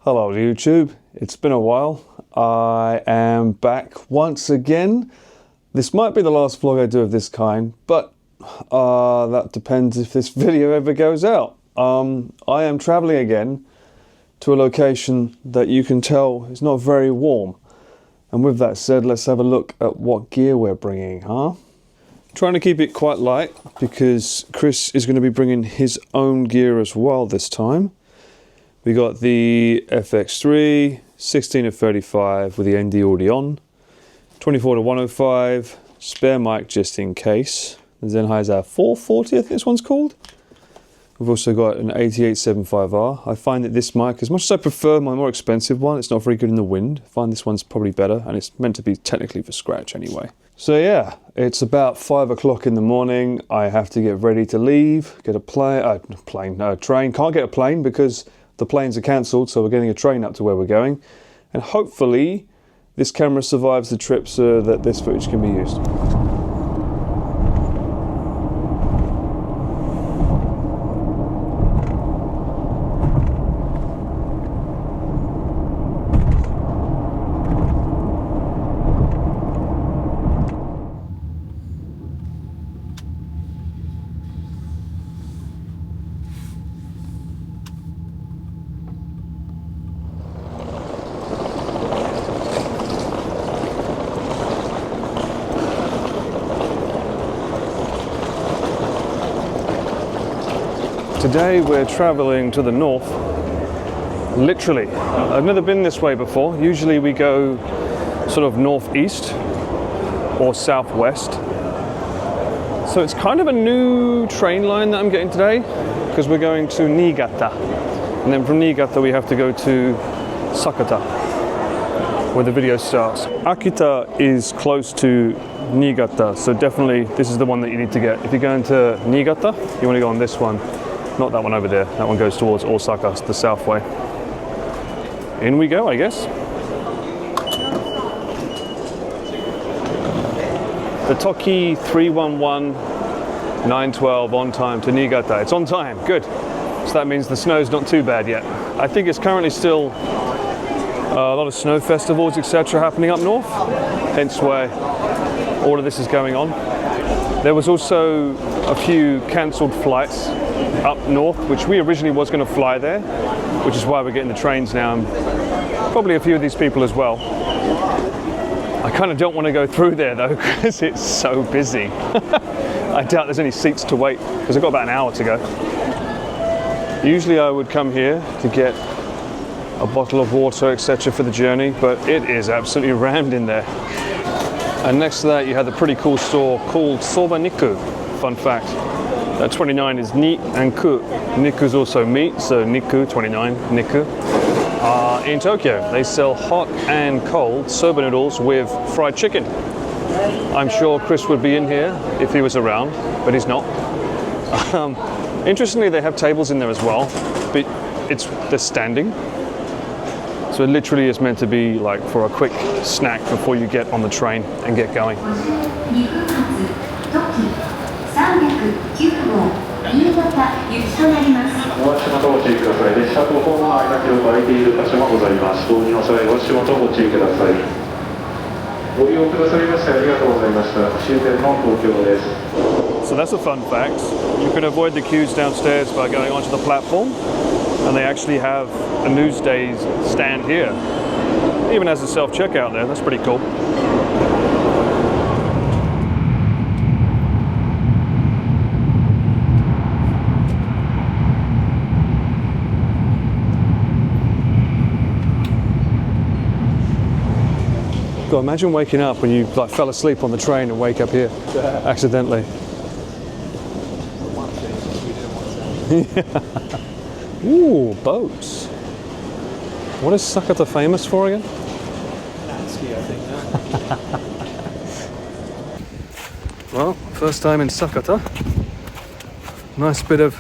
Hello YouTube, it's been a while. I am back once again. This might be the last vlog I do of this kind, but that depends if this video ever goes out. I am traveling again to a location that you can tell is not very warm. And with that said, let's have a look at what gear we're bringing, huh? Trying to keep it quite light because Chris is going to be bringing his own gear as well this time. We got the FX3, 16-35 with the ND already on, 24-105, spare mic just in case. The Sennheiser 440, I think this one's called. We've also got an 8875R. I find that this mic, as much as I prefer my more expensive one, it's not very good in the wind. I find this one's probably better, and it's meant to be technically for scratch anyway. So yeah, it's about 5 o'clock in the morning. I have to get ready to leave, get a train. Can't get a plane because the planes are cancelled, so we're getting a train up to where we're going. And hopefully this camera survives the trip so that this footage can be used. Today we're traveling to the north, literally. I've never been this way before. Usually we go sort of northeast or southwest. So it's kind of a new train line that I'm getting today because we're going to Niigata. And then from Niigata we have to go to Sakata, where the video starts. Akita is close to Niigata, so definitely this is the one that you need to get. If you're going to Niigata, you want to go on this one. Not that one over there. That one goes towards Osaka, the south way. In we go, I guess. The Toki 311-912 on time to Niigata. It's on time, good. So that means the snow's not too bad yet. I think it's currently still a lot of snow festivals, etc. happening up north. Hence why all of this is going on. There was also a few cancelled flights up north, which we originally was going to fly there, which is why we're getting the trains now, and probably a few of these people as well. I kind of don't want to go through there though, because it's so busy. I doubt there's any seats to wait, because I've got about an hour to go. Usually I would come here to get a bottle of water, etc. for the journey, but it is absolutely rammed in there. And next to that you have the pretty cool store called Soba Niku. Fun fact. 29 is ni and ku. Niku is also meat, so Niku, 29, Niku. In Tokyo, they sell hot and cold soba noodles with fried chicken. I'm sure Chris would be in here if he was around, but he's not. Interestingly, they have tables in there as well, but they're standing. So it literally is meant to be like for a quick snack before you get on the train and get going. So that's a fun fact. You can avoid the queues downstairs by going onto the platform, and they actually have a Newsdays stand here. Even has a self-checkout there, that's pretty cool. God, imagine waking up when you like fell asleep on the train and wake up here accidentally. Yeah. Ooh, boats. What is Sakata famous for again? Ski, I think, yeah. Well, first time in Sakata. Nice bit of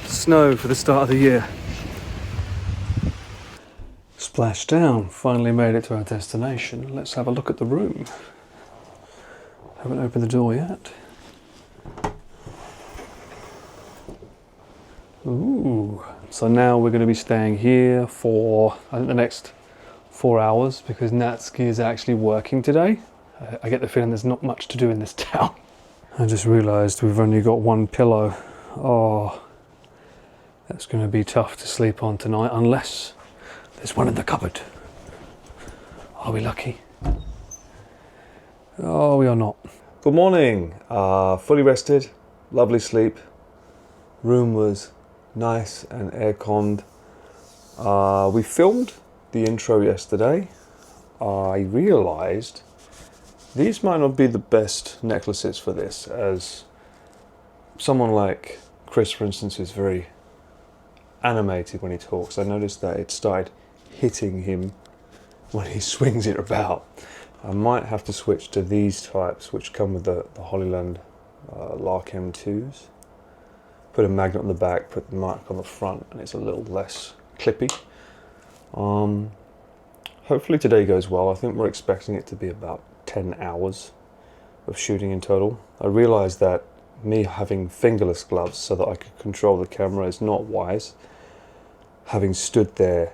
snow for the start of the year. Splash down, finally made it to our destination. Let's have a look at the room. Haven't opened the door yet. Ooh, So now we're going to be staying here for, I think, the next 4 hours because Natsuki is actually working today. I get the feeling there's not much to do in this town. I just realised we've only got one pillow. Oh, that's going to be tough to sleep on tonight unless there's one in the cupboard. Are we lucky? Oh, we are not. Good morning. Fully rested, lovely sleep. Room was nice and air-conned. We filmed the intro yesterday. I realised these might not be the best necklaces for this, as someone like Chris, for instance, is very animated when he talks. I noticed that it started hitting him when he swings it about. I might have to switch to these types, which come with the Hollyland Lark M2s. Put a magnet on the back, put the mark on the front, and it's a little less clippy. Hopefully today goes well. I think we're expecting it to be about 10 hours of shooting in total. I realised that me having fingerless gloves so that I could control the camera is not wise. Having stood there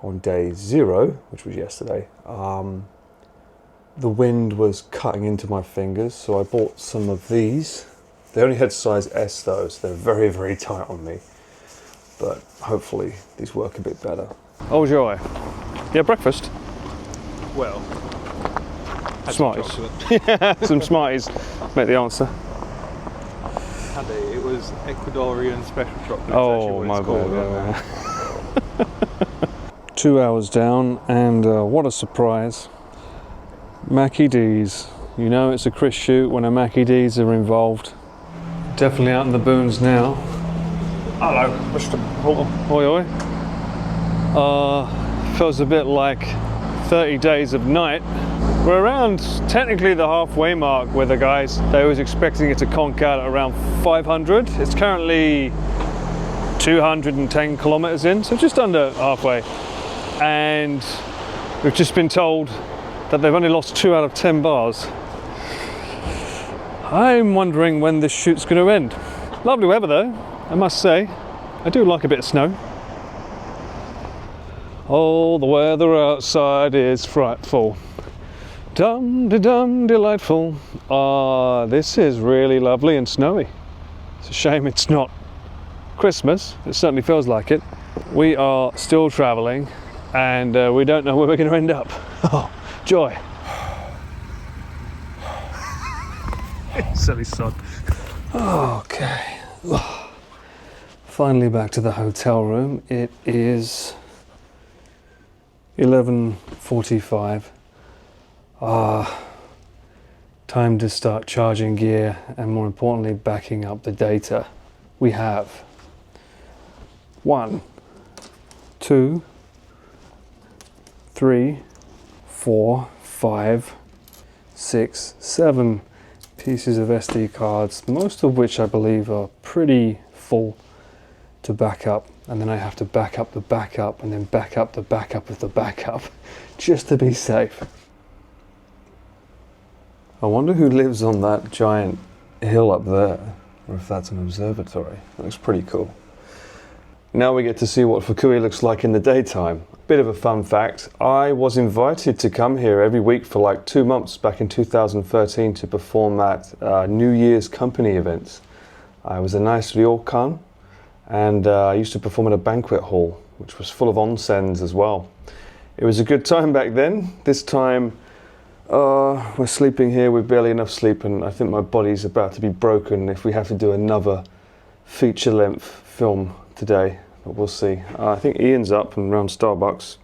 on day 0, which was yesterday, the wind was cutting into my fingers, so I bought some of these. They only had size S though, so they're very, very tight on me. But hopefully these work a bit better. Oh, joy. Yeah, breakfast? Well, Smarties. Some Smarties make the answer. Had it was Ecuadorian special chocolate. Oh, my God. 2 hours down, and what a surprise. Mackie D's. You know it's a Chris shoot when a Mackie D's are involved. Definitely out in the boons now. Hello, Mr. Horton. Oi, oi. Feels a bit like 30 days of night. We're around technically the halfway mark with the guys. They was expecting it to conk out at around 500. It's currently 210 kilometers in, so just under halfway. And we've just been told that they've only lost 2 out of 10 bars. I'm wondering when this shoot's going to end. Lovely weather though, I must say. I do like a bit of snow. Oh, the weather outside is frightful. Dum-de-dum, delightful. This is really lovely and snowy. It's a shame it's not Christmas. It certainly feels like it. We are still traveling and we don't know where we're going to end up. Oh, joy. Silly sod. Okay. Finally back to the hotel room. It is 11:45. Time to start charging gear and, more importantly, backing up the data. We have 1, 2, 3, 4, 5, 6, 7 pieces of SD cards, most of which I believe are pretty full to back up, and then I have to back up the backup and then back up the backup of the backup just to be safe. I wonder who lives on that giant hill up there, or if that's an observatory. It looks pretty cool. Now we get to see what Fukui looks like in the daytime. Bit of a fun fact, I was invited to come here every week for like 2 months back in 2013 to perform at New Year's company events. I was a nice ryokan, and I used to perform at a banquet hall, which was full of onsens as well. It was a good time back then. This time, we're sleeping here with barely enough sleep, and I think my body's about to be broken if we have to do another feature-length film today, but we'll see. I think Ian's up and around Starbucks.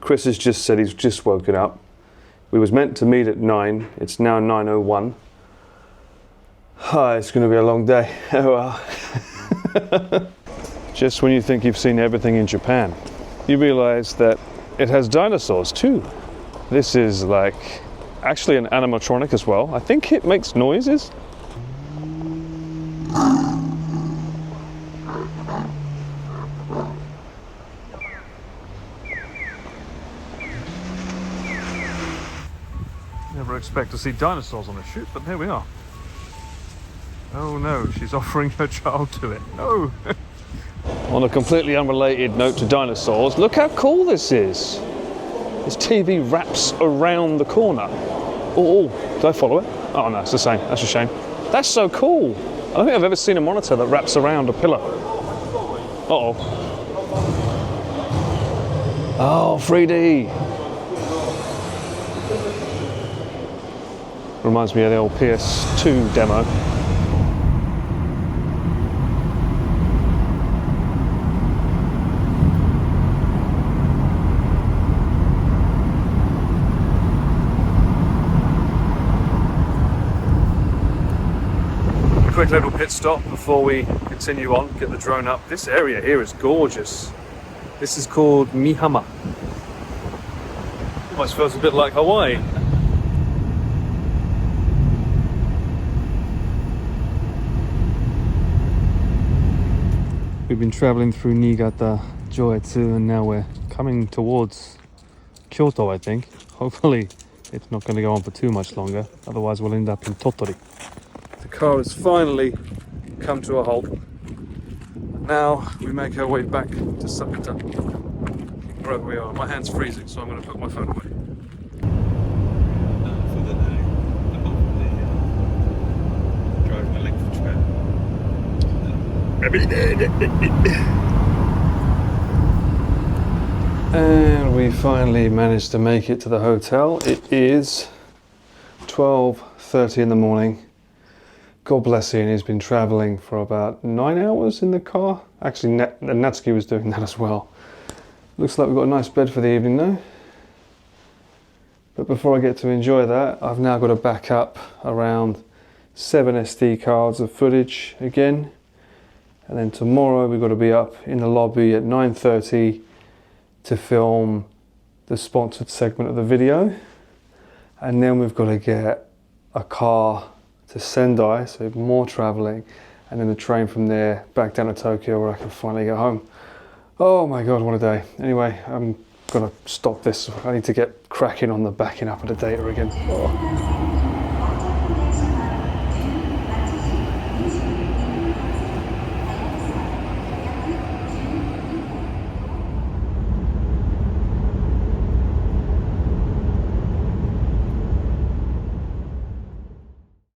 Chris has just said he's just woken up. We was meant to meet at 9. It's now 9:01. It's going to be a long day. Oh well. Just when you think you've seen everything in Japan, you realize that it has dinosaurs too. This is like actually an animatronic as well. I think it makes noises. Never expect to see dinosaurs on a shoot, but there we are. Oh no, she's offering her child to it. No! On a completely unrelated note to dinosaurs, look how cool this is. This TV wraps around the corner. Oh, did I follow it? Oh no, it's the same. That's a shame. That's so cool. I don't think I've ever seen a monitor that wraps around a pillar. Uh-oh. Oh, 3D. Reminds me of the old PS2 demo. Quick little pit stop before we continue on, get the drone up. This area here is gorgeous. This is called Mihama. Almost feels a bit like Hawaii. We've been traveling through Niigata, Joetsu, and now we're coming towards Kyoto, I think. Hopefully it's not going to go on for too much longer, otherwise we'll end up in Tottori. The car has finally come to a halt. Now we make our way back to Sakata, wherever we are. My hand's freezing, so I'm going to put my phone away. For the day, apart from the driving a length of And we finally managed to make it to the hotel. It is 12:30 in the morning. God bless him, he's been traveling for about 9 hours in the car. Actually, Natsuki was doing that as well. Looks like we've got a nice bed for the evening though. But before I get to enjoy that, I've now got to back up around 7 SD cards of footage again. And then tomorrow we've got to be up in the lobby at 9:30 to film the sponsored segment of the video. And then we've got to get a car to Sendai, so more traveling, and then the train from there back down to Tokyo where I can finally get home. Oh my god, what a day. Anyway, I'm gonna stop this. I need to get cracking on the backing up of the data again. Oh.